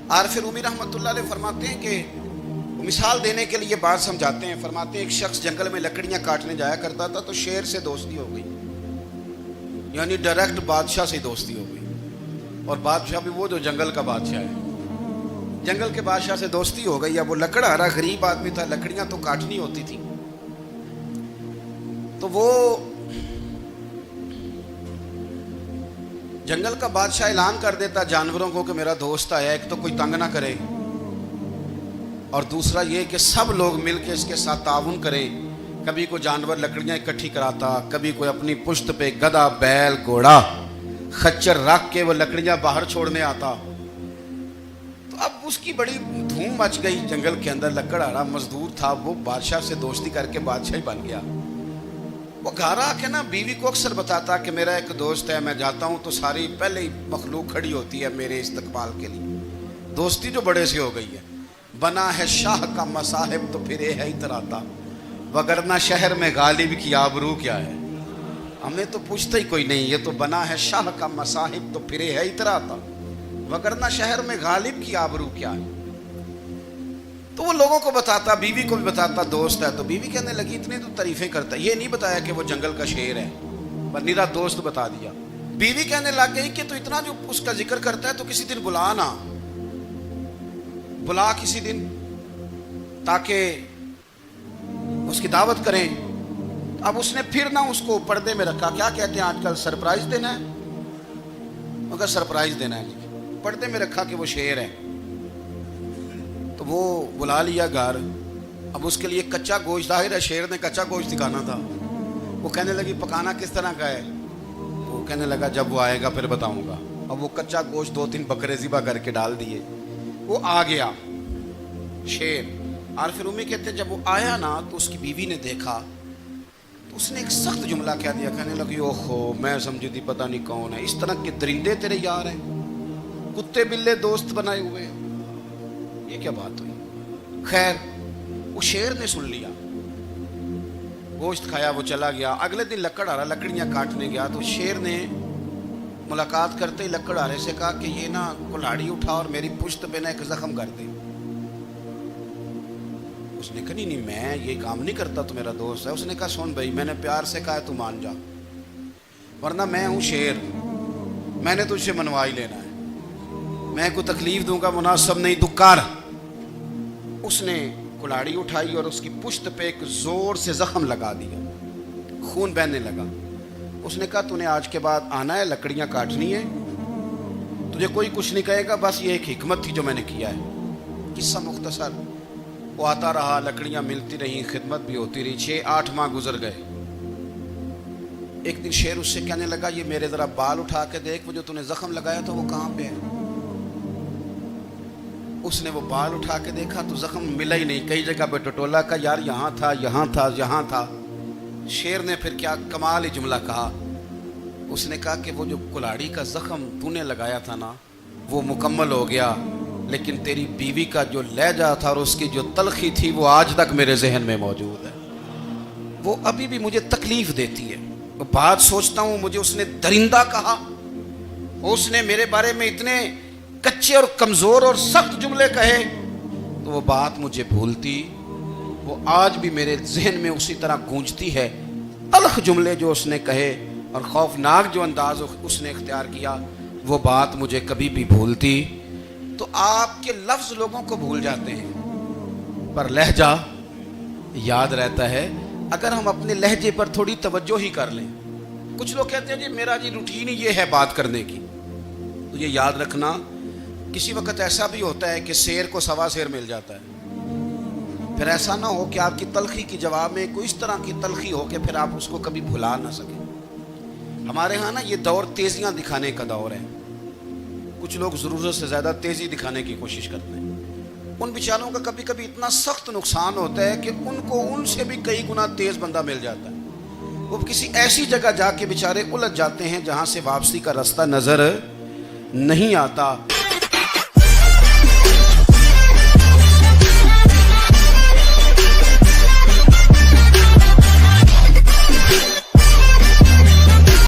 عارف رومی رحمۃ اللہ علیہ فرماتے ہیں کہ مثال دینے کے لیے بات سمجھاتے ہیں. فرماتے ہیں ایک شخص جنگل میں لکڑیاں کاٹنے جایا کرتا تھا تو شیر سے دوستی ہو گئی, یعنی ڈائریکٹ بادشاہ سے دوستی ہو گئی. اور بادشاہ بھی وہ جو جنگل کا بادشاہ ہے, جنگل کے بادشاہ سے دوستی ہو گئی. اب وہ لکڑہارا غریب آدمی تھا, لکڑیاں تو کاٹنی ہوتی تھی. تو وہ جنگل کا بادشاہ اعلان کر دیتا جانوروں کو کہ میرا دوست آیا, ایک تو کوئی تنگ نہ کرے, اور دوسرا یہ کہ سب لوگ مل کے اس کے ساتھ تعاون کریں. کبھی کوئی جانور لکڑیاں اکٹھی کراتا, کبھی کوئی اپنی پشت پہ گدھا, بیل, گھوڑا, خچر رکھ کے وہ لکڑیاں باہر چھوڑنے آتا. تو اب اس کی بڑی دھوم مچ گئی جنگل کے اندر. لکڑہارا مزدور تھا, وہ بادشاہ سے دوستی کر کے بادشاہ ہی بن گیا. وہ گھر آ کے نا بیوی کو اکثر بتاتا کہ میرا ایک دوست ہے, میں جاتا ہوں تو ساری پہلے ہی مخلوق کھڑی ہوتی ہے میرے استقبال کے لیے. دوستی جو بڑے سے ہو گئی ہے. بنا ہے شاہ کا مصاحب تو پھر ہے اتراتا, وگرنہ شہر میں غالب کی آبرو کیا ہے. ہمیں تو پوچھتا ہی کوئی نہیں, یہ تو بنا ہے شاہ کا مصاحب تو پھر ہے اتراتا, وگرنہ شہر میں غالب کی آبرو کیا ہے. تو وہ لوگوں کو بتاتا, بیوی کو بھی بتاتا دوست ہے. تو بیوی کہنے لگی اتنی تو تعریفیں کرتا ہے, یہ نہیں بتایا کہ وہ جنگل کا شیر ہے, پر نیرا دوست بتا دیا. بیوی کہنے لگ گئی کہ تو اتنا جو اس کا ذکر کرتا ہے تو کسی دن بلا نا, بلا کسی دن تاکہ اس کی دعوت کریں. اب اس نے پھر نہ اس کو پردے میں رکھا. کیا کہتے ہیں آج کل, سرپرائز دینا ہے, مگر سرپرائز دینا ہے جی, پردے میں رکھا کہ وہ شیر ہے. تو وہ بلا لیا گھر. اب اس کے لیے کچا گوشت, ظاہر ہے شیر نے کچا گوشت دکھانا تھا. وہ کہنے لگی پکانا کس طرح کا ہے. وہ کہنے لگا جب وہ آئے گا پھر بتاؤں گا. اب وہ کچا گوشت 2-3 بکرے ذبح کر کے ڈال دیے. وہ آ گیا شیر. عارف رومی کہتے ہیں جب وہ آیا نا تو اس کی بیوی نے دیکھا تو اس نے ایک سخت جملہ کہہ دیا. کہنے لگی اوہو, میں سمجھی تھی پتہ نہیں کون ہے, اس طرح کے درندے تیرے یار ہیں, کتے بلے دوست بنائے ہوئے ہیں, یہ کیا بات ہوئی. خیر وہ شیر نے سن لیا, گوشت کھایا, وہ چلا گیا. اگلے دن لکڑہارا لکڑیاں کاٹنے گیا تو شیر نے ملاقات کرتے ہی لکڑہارے سے کہا کہ یہ نا کلاڑی اٹھا اور میری پشت پہ نا ایک زخم کر دے. اس نے کہا نہیں میں یہ کام نہیں کرتا, تو میرا دوست ہے. اس نے کہا سن بھائی, میں نے پیار سے کہا ہے تو مان جا, ورنہ میں ہوں شیر, میں نے تجھ سے منوا ہی لینا ہے, میں کوئی تکلیف دوں گا مناسب نہیں, تو کر. اس نے کلاڑی اٹھائی اور اس کی پشت پہ ایک زور سے زخم لگا دیا, خون بہنے لگا. اس نے کہا تو نے آج کے بعد آنا ہے, لکڑیاں کاٹنی ہے, تجھے کوئی کچھ نہیں کہے گا, بس یہ ایک حکمت تھی جو میں نے کیا ہے. قصہ مختصر. وہ آتا رہا, لکڑیاں ملتی رہیں, خدمت بھی ہوتی رہی. 6-8 ماہ گزر گئے. ایک دن شیر اس سے کہنے لگا یہ میرے ذرا بال اٹھا کے دیکھ, وہ جو تو نے زخم لگایا تھا وہ کہاں پہ ہے. اس نے وہ بال اٹھا کے دیکھا تو زخم ملا ہی نہیں, کئی جگہ پہ ٹٹولا کا یار یہاں تھا, یہاں تھا, یہاں تھا. شیر نے پھر کیا کمال ہی جملہ کہا. اس نے کہا کہ وہ جو کلاڑی کا زخم تو نے لگایا تھا نا وہ مکمل ہو گیا, لیکن تیری بیوی کا جو لہجہ تھا اور اس کی جو تلخی تھی وہ آج تک میرے ذہن میں موجود ہے, وہ ابھی بھی مجھے تکلیف دیتی ہے. بات سوچتا ہوں مجھے اس نے درندہ کہا, اس نے میرے بارے میں اتنے کچے اور کمزور اور سخت جملے کہے, تو وہ بات مجھے بھولتی, وہ آج بھی میرے ذہن میں اسی طرح گونجتی ہے. تلخ جملے جو اس نے کہے اور خوفناک جو انداز اس نے اختیار کیا, وہ بات مجھے کبھی بھی بھولتی. تو آپ کے لفظ لوگوں کو بھول جاتے ہیں, پر لہجہ یاد رہتا ہے اگر ہم اپنے لہجے پر تھوڑی توجہ ہی کر لیں. کچھ لوگ کہتے ہیں جی میرا جی روٹین ہی یہ ہے بات کرنے کی. تو یہ یاد رکھنا کسی وقت ایسا بھی ہوتا ہے کہ شیر کو سوا شیر مل جاتا ہے. پھر ایسا نہ ہو کہ آپ کی تلخی کی جواب میں کوئی اس طرح کی تلخی ہو کہ پھر آپ اس کو کبھی بھلا نہ سکیں. ہمارے ہاں نا یہ دور تیزیاں دکھانے کا دور ہے. کچھ لوگ ضرورت سے زیادہ تیزی دکھانے کی کوشش کرتے ہیں. ان بیچاروں کا کبھی کبھی اتنا سخت نقصان ہوتا ہے کہ ان کو ان سے بھی کئی گنا تیز بندہ مل جاتا ہے. وہ کسی ایسی جگہ جا کے بیچارے الجھ جاتے ہیں جہاں سے واپسی کا راستہ نظر نہیں آتا.